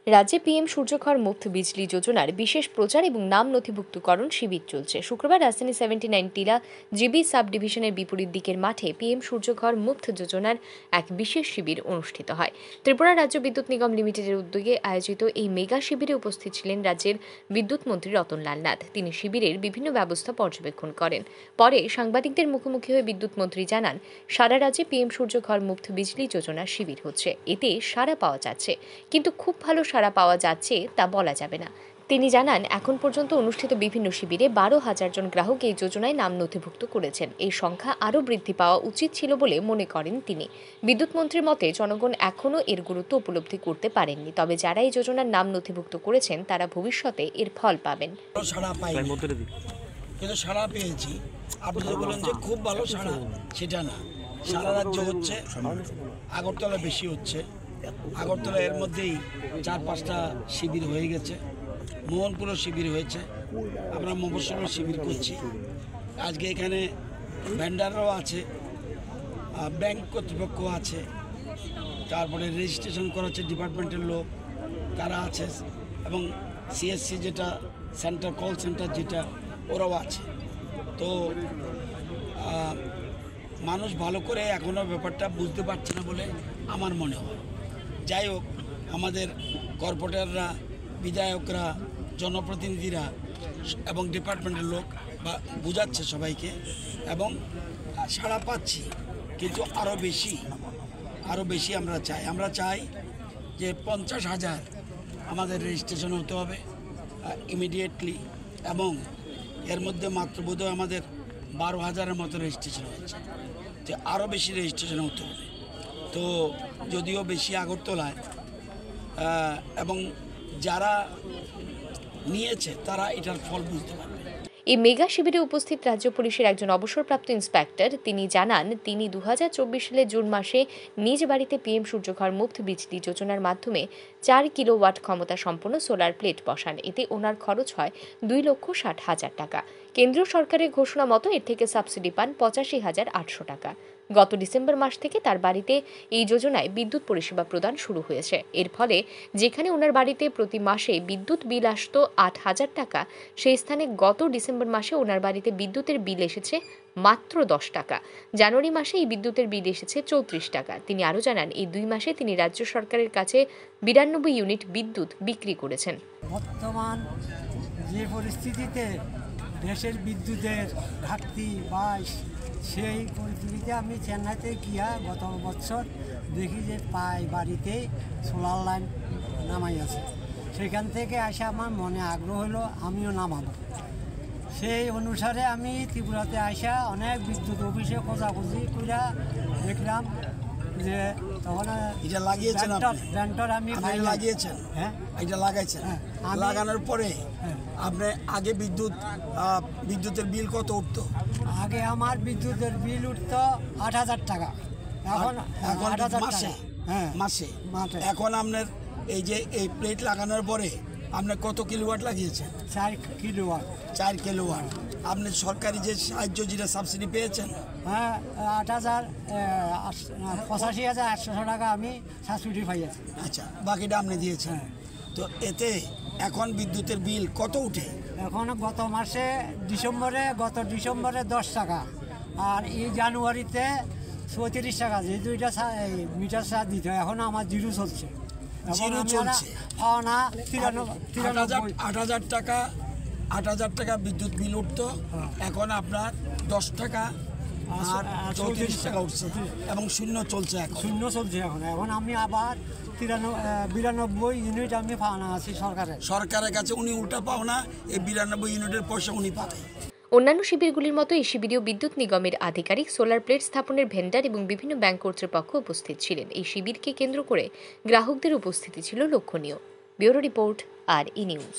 রাজ্যে পিএম সূর্যঘর মুফত বিজলি যোজনার বিশেষ প্রচার এবং নাম নথিভুক্তকরণ শিবির চলছে। শুক্রবার রাজধানী 79 টিলা জিবি সাব ডিভিশনের বিপরীত দিকের মাঠে পিএম সূর্যঘর মুফত যোজনার এক বিশেষ শিবির অনুষ্ঠিত হয়। ত্রিপুরা রাজ্য বিদ্যুৎ নিগম লিমিটেডের উদ্যোগে আয়োজিত এই মেগা শিবিরে উপস্থিত ছিলেন রাজ্যের বিদ্যুৎ মন্ত্রী রতনলাল নাথ। তিনি শিবিরের বিভিন্ন ব্যবস্থা পর্যবেক্ষণ করেন। পরে সাংবাদিকদের মুখোমুখি হয়ে বিদ্যুৎ মন্ত্রী জানান, সারা রাজ্যে পিএম সূর্যঘর মুফত বিজলি যোজনার শিবির হচ্ছে। এতে সাড়া পাওয়া যাচ্ছে, কিন্তু খুব ভালো সাড়া পাওয়া যাচ্ছে তা বলা যাবে না। তিনি জানান, এখন পর্যন্ত অনুষ্ঠিত বিভিন্ন শিবিরে 12,000 জন গ্রাহক এই যোজনায় নাম নথিভুক্ত করেছেন। এই সংখ্যা আরও বৃদ্ধি পাওয়া উচিত ছিল বলে মনে করেন তিনি। বিদ্যুৎ মন্ত্রীর মতে, জনগণ এখনও এর গুরুত্ব উপলব্ধি করতে পারেননি, তবে যারা এই যোজনার নাম নথিভুক্ত করেছেন তারা ভবিষ্যতে এর ফল পাবেন। কিন্তু সাড়া পেয়েছি। আপনি যে বলেন যে খুব ভালো সাড়া, সেটা না। সারা রাজ্য হচ্ছে, আগরতলা বেশি হচ্ছে। আগরতলা এর মধ্যেই 4-5টা শিবির হয়ে গেছে। মোহনপুরও শিবির হয়েছে। আমরা মফস্বলের শিবির করছি। আজকে এখানে ভেন্ডাররাও আছে, ব্যাংক কর্তৃপক্ষ আছে, তারপরে রেজিস্ট্রেশন করাচ্ছে ডিপার্টমেন্টের লোক, তারা আছে, এবং সিএসসি যেটা সেন্টার, কল সেন্টার যেটা, ওরাও আছে। তো মানুষ ভালো করে এখনও ব্যাপারটা বুঝতে পারছে না বলে আমার মনে হয়। যাই হোক, আমাদের কর্পোরেটররা, বিধায়করা, জনপ্রতিনিধিরা এবং ডিপার্টমেন্টের লোক বোঝাচ্ছে সবাইকে, এবং সাড়া পাচ্ছি। কিন্তু আরও বেশি আমরা চাই যে 50,000 আমাদের রেজিস্ট্রেশন হতে হবে ইমিডিয়েটলি, এবং এর মধ্যে মাত্র বোধহয় আমাদের 12,000-এর মতো রেজিস্ট্রেশন হয়েছে। তো আরও বেশি রেজিস্ট্রেশন হতে হবে। তো যদিও বেশি আগরতলায়, এবং যারা নিয়েছে তারা এটার ফল বুঝতে পারবে। এই মেগা শিবিরে উপস্থিত রাজ্য পুলিশের একজন অবসরপ্রাপ্ত ইন্সপেক্টর তিনি জানান, তিনি 2024 সালের জুন মাসে নিজ বাড়িতে পিএম সূর্যঘর মুফত বিজলি যোজনার মাধ্যমে 4 কিলোওয়াট ক্ষমতা সম্পন্ন সোলার প্লেট বসান। এতে ওনার খরচ হয় 2,60,000 টাকা। কেন্দ্রীয় সরকারের ঘোষণা মতো এর থেকে সাবসিডি পান 85,800 টাকা। গত ডিসেম্বর মাস থেকে তার বাড়িতে এই যোজনায় বিদ্যুৎ পরিষেবা প্রদান শুরু হয়েছে। এর ফলে যেখানে ওনার বাড়িতে প্রতি মাসে বিদ্যুৎ বিল আসত 8,000 টাকা, সেই স্থানে গত ডিসেম্বর মাসে ওনার বাড়িতে বিদ্যুতের বিল এসেছে মাত্র 10 টাকা। জানুয়ারি মাসে এই বিদ্যুতের বিল এসেছে 34 টাকা। তিনি আরও জানান, এই 2 মাসে তিনি রাজ্য সরকারের কাছে 92 ইউনিট বিদ্যুৎ বিক্রি করেছেন। বর্তমান যে পরিস্থিতিতে দেশের বিদ্যুতের ঘাটতি বা সেই পরিস্থিতিতে আমি চেন্নাইতে গিয়া গত বছর দেখি যে প্রায় বাড়িতে সোলার লাইন নামাই আছে। সেখান থেকে আসে আমার মনে আগ্রহ হলো আমিও নামাবো। সেই অনুসারে আমি ত্রিপুরাতে আসা অনেক বিদ্যুৎ অফিসে খোঁজাখুঁজি করে দেখলাম যে তখন এটা লাগিয়েছেন, ব্যান্ডর আমি লাগিয়েছেন। হ্যাঁ, এটা লাগাইছেন। লাগানোর পরে আপনি আগে বিদ্যুতের বিল কত উঠতো? আগে আমার বিদ্যুতের বিল উঠতো 8,000 টাকা। এখন মাসে? হ্যাঁ, মাসে। এখন আপনার এই প্লেট লাগানোর পরে আপনি কত কিলোওয়াট লাগিয়েছেন? 4 কিলোওয়াট। 4 কিলোওয়াট। আপনি সরকারি যে সাহায্য, যেটা সাবসিডি পেয়েছেন? হ্যাঁ, 85,800 টাকা আমি সাবসিডি পাইছি। আচ্ছা, বাকিটা আপনি দিয়েছেন। তো এতে এখন বিদ্যুতের বিল কত উঠে? এখন গত ডিসেম্বরে 10 টাকা, আর এই জানুয়ারিতে 34 টাকা। যে 2টা মিটার চার্জ দিতে হয়, এখন আমার জিরো চলছে। 8,000 টাকা বিদ্যুৎ বিল উঠতো, এখন আপনার 10 টাকা আর 34 টাকা উঠছে, এবং শূন্য চলছে এখন। এখন আমি আবার 92 ইউনিট আমি পাওনা আছি সরকারের কাছে। উনি উল্টা পাও না, এই 92 ইউনিটের পয়সা উনি পাবে। অন্যান্য শিবিরগুলির মতো এই শিবিরেও বিদ্যুৎ নিগমের আধিকারিক, সোলার প্লেট স্থাপনের ভেন্ডার এবং বিভিন্ন ব্যাংক কর্তৃপক্ষ উপস্থিত ছিলেন। এই শিবিরকে কেন্দ্র করে গ্রাহকদের উপস্থিতি ছিল লক্ষণীয়। ব্যুরো রিপোর্ট, আর ই নিউজ।